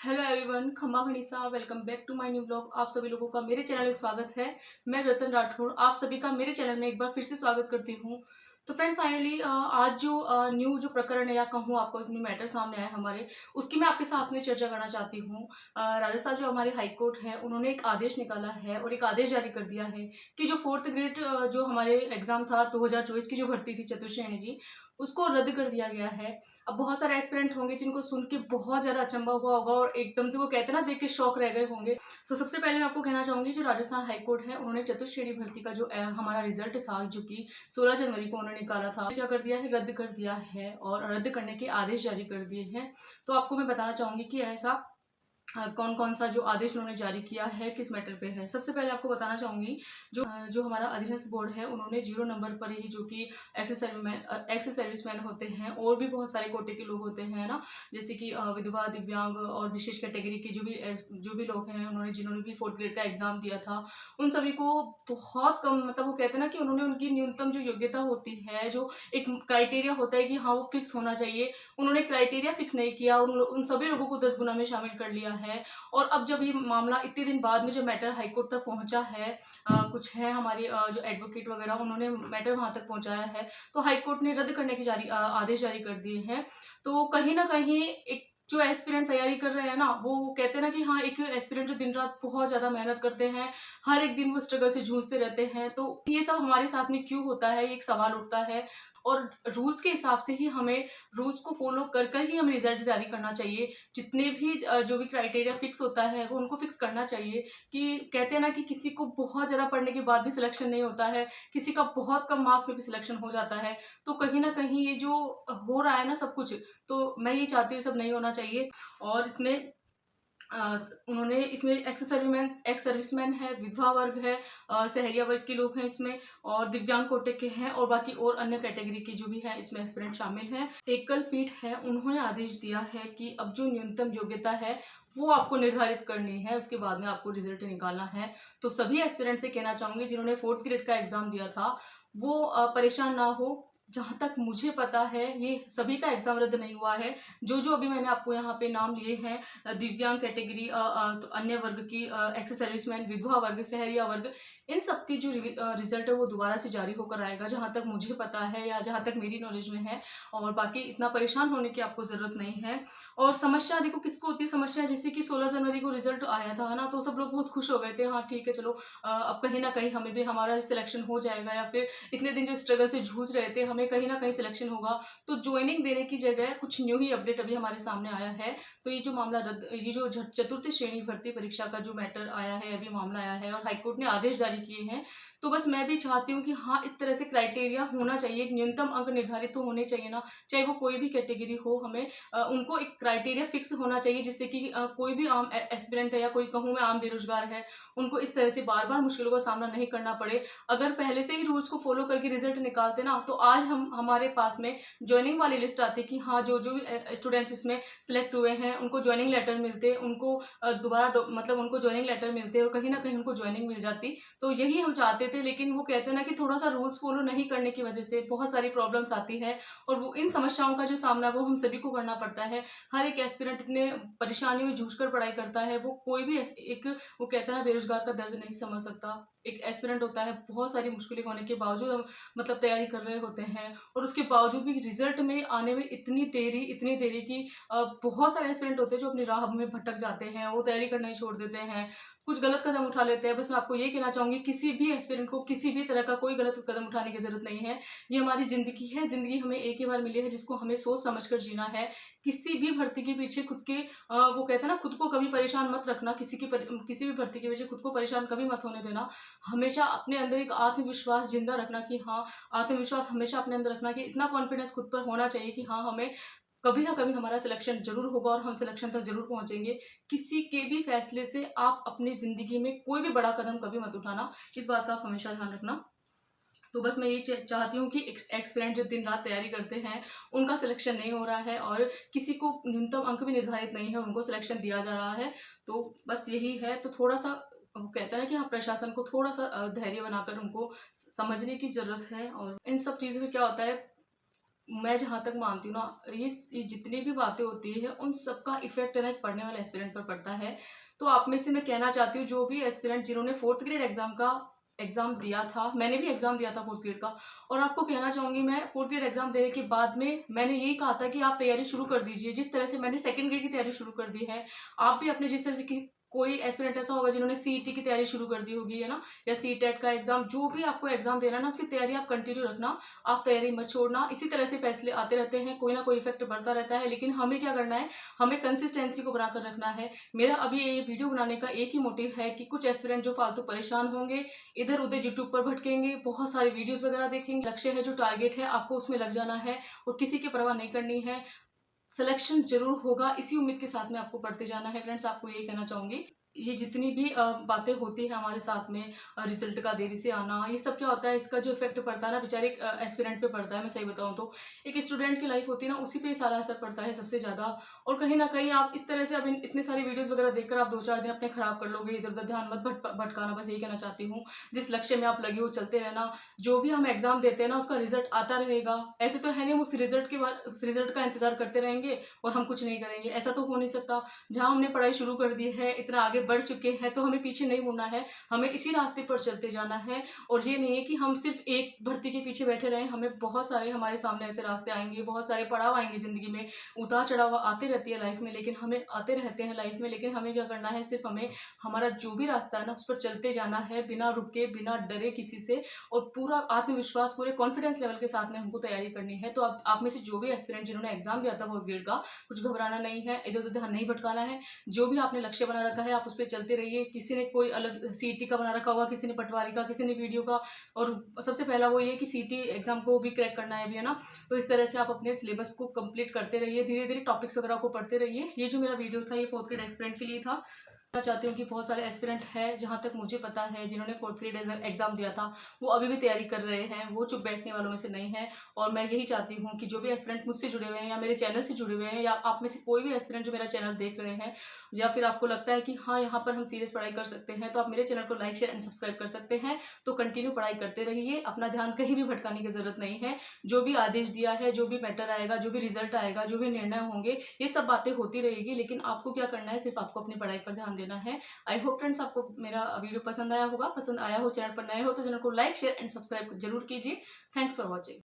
Hello everyone, खम्मा खनीसा welcome back to my new blog. आप सभी लोगों का मेरे चैनल में स्वागत है। मैं रतन राठौर आप सभी का मेरे चैनल में एक बार फिर से स्वागत करती हूँ। तो फ्रेंड्स, फाइनली आज जो न्यू जो प्रकरण है या कहूँ आपको एक न्यू मैटर सामने आया हमारे, उसकी मैं आपके साथ में चर्चा करना चाहती हूँ। राजस्थान जो हमारे हाई कोर्ट है, उन्होंने एक आदेश निकाला है और एक आदेश जारी कर दिया है कि जो 4th ग्रेड जो हमारे एग्जाम था 2024 की जो भर्ती थी चतुर्श्रेणी की, उसको रद्द कर दिया गया है। अब बहुत सारे एस्पिरेंट होंगे जिनको सुन के बहुत ज़्यादा अचंभा हुआ होगा और एकदम से वो कहते हैं ना, देख के शॉक रह गए होंगे। तो सबसे पहले मैं आपको कहना चाहूँगी, जो राजस्थान हाई कोर्ट है, उन्होंने चतुश्रेणी भर्ती का जो हमारा रिजल्ट था, जो कि 16 जनवरी को उन्होंने निकाला था, क्या कर दिया है, रद्द कर दिया है और रद्द करने के आदेश जारी कर दिए हैं। तो आपको मैं बताना चाहूँगी कि ऐसा कौन कौन सा जो आदेश उन्होंने जारी किया है, किस मैटर पे है। सबसे पहले आपको बताना चाहूँगी, जो हमारा अधीनस्थ बोर्ड है, उन्होंने 0 नंबर पर ही, जो कि एक्स सर्विसमैन होते हैं और भी बहुत सारे कोटे के लोग होते हैं ना, जैसे कि विधवा, दिव्यांग और विशेष कैटेगरी के जो भी लोग हैं, जिन्होंने भी 4th ग्रेड का एग्जाम दिया था, उन सभी को बहुत कम, मतलब वो कहते हैं ना कि उन्होंने उनकी न्यूनतम जो योग्यता होती है, जो एक क्राइटेरिया होता है कि हाँ वो फिक्स होना चाहिए, उन्होंने क्राइटेरिया फिक्स नहीं किया। उन सभी लोगों को 10 गुना में शामिल कर लिया है। और अब जब ये मामला इतने दिन बाद में जब मैटर हाईकोर्ट तक पहुंचा है, कुछ है हमारे जो एडवोकेट वगैरह, उन्होंने मैटर वहां तक पहुंचाया है, तो हाईकोर्ट ने रद्द करने के आदेश जारी कर दिए हैं। तो कहीं ना कहीं एक जो एस्पिरेंट तैयारी कर रहे हैं ना, वो कहते हैं ना कि हाँ, एक एस्पिरेंट जो दिन रात बहुत ज्यादा मेहनत करते हैं, हर एक दिन वो स्ट्रगल से जूझते रहते हैं, तो ये सब हमारे साथ में क्यों होता है, ये एक सवाल उठता है। और रूल्स के हिसाब से ही हमें, रूल्स को फॉलो कर कर ही हमें रिजल्ट जारी करना चाहिए। जितने भी जो भी क्राइटेरिया फिक्स होता है, वो उनको फिक्स करना चाहिए। कि कहते हैं ना कि किसी को बहुत ज़्यादा पढ़ने के बाद भी सिलेक्शन नहीं होता है, किसी का बहुत कम मार्क्स में भी सिलेक्शन हो जाता है। तो कहीं ना कहीं ये जो हो रहा है ना सब कुछ, तो मैं ये चाहती हूँ सब नहीं होना चाहिए। और इसमें उन्होंने इसमें एक्स सर्विसमैन है, विधवा वर्ग है, सहरिया वर्ग के लोग हैं इसमें, और दिव्यांग कोटे के हैं, और बाकी और अन्य कैटेगरी के जो भी हैं इसमें एस्पिरेंट शामिल हैं। एकल पीठ है, उन्होंने आदेश दिया है कि अब जो न्यूनतम योग्यता है वो आपको निर्धारित करनी है, उसके बाद में आपको रिजल्ट निकालना है। तो सभी एस्पिरेंट से कहना चाहूंगी जिन्होंने 4th ग्रेड का एग्जाम दिया था, वो परेशान ना हो। जहाँ तक मुझे पता है, ये सभी का एग्जाम रद्द नहीं हुआ है। जो अभी मैंने आपको यहाँ पे नाम लिए हैं, दिव्यांग कैटेगरी, तो अन्य वर्ग की, एक्स सर्विसमैन, विधवा वर्ग, सहरिया वर्ग, इन सब की जो रिजल्ट है वो दोबारा से जारी होकर आएगा, जहाँ तक मुझे पता है या जहाँ तक मेरी नॉलेज में है। और बाकी इतना परेशान होने की आपको ज़रूरत नहीं है। और समस्या देखो किसको होती है, समस्या जैसे कि 16 जनवरी को रिजल्ट आया था ना, तो सब लोग बहुत खुश हो गए थे, हाँ ठीक है चलो, अब कहीं ना कहीं हमें भी हमारा सिलेक्शन हो जाएगा, या फिर इतने दिन जो स्ट्रगल से जूझ रहे थे, हमें कहीं ना कहीं सिलेक्शन होगा। तो ज्वाइनिंग देने की जगह कुछ न्यू ही अपडेट अभी हमारे सामने आया है। तो ये जो मामला रद्द, ये जो चतुर्थ श्रेणी भर्ती परीक्षा का जो मैटर आया है, अभी मामला आया है और हाईकोर्ट ने आदेश जारी किए हैं, तो बस मैं भी चाहती हूँ कि हाँ, इस तरह से क्राइटेरिया होना चाहिए, एक न्यूनतम अंक निर्धारित तो होने चाहिए ना, चाहे वो कोई भी कैटेगरी हो, हमें उनको एक क्राइटेरिया फिक्स होना चाहिए, जिससे कि कोई भी आम एस्पिरेंट है, या कोई कहूँ मैं आम बेरोजगार है, उनको इस तरह से बार बार मुश्किलों का सामना नहीं करना पड़े। अगर पहले से ही रूल्स को फॉलो करके रिजल्ट निकालते ना, तो आज हमारे पास में ज्वाइनिंग वाली लिस्ट आती कि हाँ, जो जो स्टूडेंट्स इसमें सिलेक्ट हुए हैं, उनको ज्वाइनिंग लेटर मिलते, उनको दोबारा मतलब उनको ज्वाइनिंग लेटर मिलते और कहीं ना कहीं उनको ज्वाइनिंग मिल जाती। तो यही हम चाहते थे, लेकिन वो कहते हैं ना कि थोड़ा सा रूल्स फॉलो नहीं करने की वजह से बहुत सारी प्रॉब्लम्स आती है, और वो इन समस्याओं का जो सामना वो हम सभी को करना पड़ता है। हर एक एस्पिरेंट इतने परेशानियों में जूझकर पढ़ाई करता है, वो कोई भी एक, वो कहता है ना, बेरोजगार का दर्द नहीं समझ सकता। एक एस्पिरेंट होता है, बहुत सारी मुश्किलें होने के बावजूद हम मतलब तैयारी कर रहे होते हैं, और उसके बावजूद भी रिजल्ट में आने में इतनी देरी की बहुत सारे एस्पिरेंट होते हैं जो अपनी राह में भटक जाते हैं, वो तैयारी करना ही छोड़ देते हैं, कुछ गलत कदम उठा लेते हैं। बस मैं आपको ये कहना चाहूंगी, किसी भी एस्पिरेंट को किसी भी तरह का कोई गलत कदम उठाने की जरूरत नहीं है। ये हमारी जिंदगी है, जिंदगी हमें एक ही बार मिली है, जिसको हमें सोच समझ कर जीना है। किसी भी भर्ती के पीछे खुद के वो कहते हैं ना, खुद को कभी परेशान मत रखना, किसी भी भर्ती के पीछे खुद को परेशान कभी मत होने देना। हमेशा अपने अंदर एक आत्मविश्वास जिंदा रखना, कि हाँ, आत्मविश्वास हमेशा अपने अंदर रखना, कि इतना कॉन्फिडेंस खुद पर होना चाहिए कि हाँ, हमें कभी ना कभी हमारा सिलेक्शन जरूर होगा और हम सिलेक्शन तक जरूर पहुंचेंगे। किसी के भी फैसले से आप अपनी जिंदगी में कोई भी बड़ा कदम कभी मत उठाना, इस बात का आप हमेशा ध्यान रखना। तो बस मैं ये चाहती हूँ कि एक्सपेरेंट जो दिन रात तैयारी करते हैं, उनका सिलेक्शन नहीं हो रहा है, और किसी को न्यूनतम अंक भी निर्धारित नहीं है, उनको सिलेक्शन दिया जा रहा है। तो बस यही है। तो थोड़ा सा वो कहता है ना कि हाँ, प्रशासन को थोड़ा सा धैर्य बनाकर उनको समझने की जरूरत है। और इन सब चीज़ों से क्या होता है, मैं जहाँ तक मानती हूँ ना, ये जितनी भी बातें होती है उन सबका इफेक्ट है ना एक पढ़ने वाले एस्पिरेंट पर पड़ता है। तो आप में से मैं कहना चाहती हूँ, जो भी एस्पिरेंट जिन्होंने फोर्थ ग्रेड एग्जाम दिया था, मैंने भी एग्जाम दिया था फोर्थ ग्रेड का, और आपको कहना चाहूंगी मैं, फोर्थ ग्रेड एग्जाम देने के बाद में मैंने यही कहा था कि आप तैयारी शुरू कर दीजिए। जिस तरह से मैंने सेकंड ग्रेड की तैयारी शुरू कर दी है, आप भी अपने जिस तरह से की, कोई एस्पिरेंट ऐसा होगा जिन्होंने सीईटी की तैयारी शुरू कर दी होगी, है ना, या सीटेट का एग्जाम, जो भी आपको एग्जाम देना है ना, उसकी तैयारी आप कंटिन्यू रखना। आप तैयारी मत छोड़ना। इसी तरह से फैसले आते रहते हैं, कोई ना कोई इफेक्ट बढ़ता रहता है, लेकिन हमें क्या करना है, हमें कंसिस्टेंसी को बनाकर रखना है। मेरा अभी ये वीडियो बनाने का एक ही मोटिव है कि कुछ एस्पिरेंट जो फालतू परेशान होंगे, इधर उधर यूट्यूब पर भटकेंगे, बहुत सारे वीडियोस वगैरह देखेंगे, लक्ष्य है जो टारगेट है आपको उसमें लग जाना है और किसी की परवाह नहीं करनी है। सिलेक्शन जरूर होगा, इसी उम्मीद के साथ में आपको पढ़ते जाना है। फ्रेंड्स, आपको यही कहना चाहूंगी। ये जितनी भी बातें होती है हमारे साथ में, रिजल्ट का देरी से आना, ये सब क्या होता है, इसका जो इफेक्ट पड़ता है ना बेचारे एस्पिरेंट पे पड़ता है। मैं सही बताऊं तो एक स्टूडेंट की लाइफ होती है ना, उसी पे सारा असर पड़ता है सबसे ज्यादा। और कहीं ना कहीं आप इस तरह से अब इतने सारी वीडियोस वगैरह देखकर आप 2-4 दिन अपने खराब कर लोगे। इधर उधर ध्यान मत भटकाना, बस यही कहना चाहती हूँ। जिस लक्ष्य में आप लगे हो चलते रहना। जो भी हम एग्जाम देते हैं ना, उसका रिजल्ट आता रहेगा। ऐसे तो है नहीं उस रिजल्ट का इंतजार करते रहेंगे और हम कुछ नहीं करेंगे, ऐसा तो हो नहीं सकता। जहां हमने पढ़ाई शुरू कर दी है, इतना आगे बढ़ चुके हैं, तो हमें पीछे नहीं मुड़ना है, हमें इसी रास्ते पर चलते जाना है। और ये नहीं है कि हम सिर्फ एक भर्ती के पीछे बैठे रहें, हमें बहुत सारे हमारे सामने ऐसे रास्ते आएंगे, बहुत सारे पड़ाव आएंगे जिंदगी में, उतार चढ़ाव आते रहती है लाइफ में, लेकिन हमें आते रहते हैं लाइफ में, लेकिन हमें क्या करना है, सिर्फ हमें हमारा जो भी रास्ता है ना, उस पर चलते जाना है, बिना रुके, बिना डरे किसी से, और पूरा आत्मविश्वास, पूरे कॉन्फिडेंस लेवल के साथ में हमको तैयारी करनी है। तो आप में से जो भी एस्पिरेंट जिन्होंने एग्जाम दिया था वो ग्रेड का, कुछ घबराना नहीं है, इधर उधर ध्यान नहीं भटकाना है। जो भी आपने लक्ष्य बना रखा है आप उस पर चलते रहिए। किसी ने कोई अलग सीईटी का बना रखा होगा, किसी ने पटवारी का, किसी ने वीडियो का, और सबसे पहला वो ये कि सीईटी एग्जाम को भी क्रैक करना है भी, है ना। तो इस तरह से आप अपने सिलेबस को कंप्लीट करते रहिए, धीरे धीरे टॉपिक्स वगैरह को पढ़ते रहिए। ये जो मेरा वीडियो था, ये फोर्थ ग्रेड एस्पिरेंट के लिए था। मैं चाहती हूँ कि बहुत सारे एस्पिरेंट हैं, जहाँ तक मुझे पता है, जिन्होंने फोर्थ ग्रेड एग्जाम दिया था, वो अभी भी तैयारी कर रहे हैं, वो चुप बैठने वालों में से नहीं है। और मैं यही चाहती हूँ कि जो भी एस्पिरेंट मुझसे जुड़े हुए हैं या मेरे चैनल से जुड़े हुए हैं, या आप में से कोई भी एस्पिरेंट जो मेरा चैनल देख रहे हैं, या फिर आपको लगता है कि हाँ यहाँ पर हम सीरियस पढ़ाई कर सकते हैं, तो आप मेरे चैनल को लाइक शेयर एंड सब्सक्राइब कर सकते हैं। तो कंटिन्यू पढ़ाई करते रहिए, अपना ध्यान कहीं भी भटकाने की जरूरत नहीं है। जो भी आदेश दिया है, जो भी मैटर आएगा, जो भी रिजल्ट आएगा, जो भी निर्णय होंगे, ये सब बातें होती रहेगी, लेकिन आपको क्या करना है, सिर्फ आपको अपनी पढ़ाई पर ध्यान देना है। आई होप फ्रेंड्स आपको मेरा वीडियो पसंद आया होगा। पसंद आया हो, चैनल पर नए हो तो चैनल को लाइक शेयर एंड सब्सक्राइब जरूर कीजिए। Thanks for watching.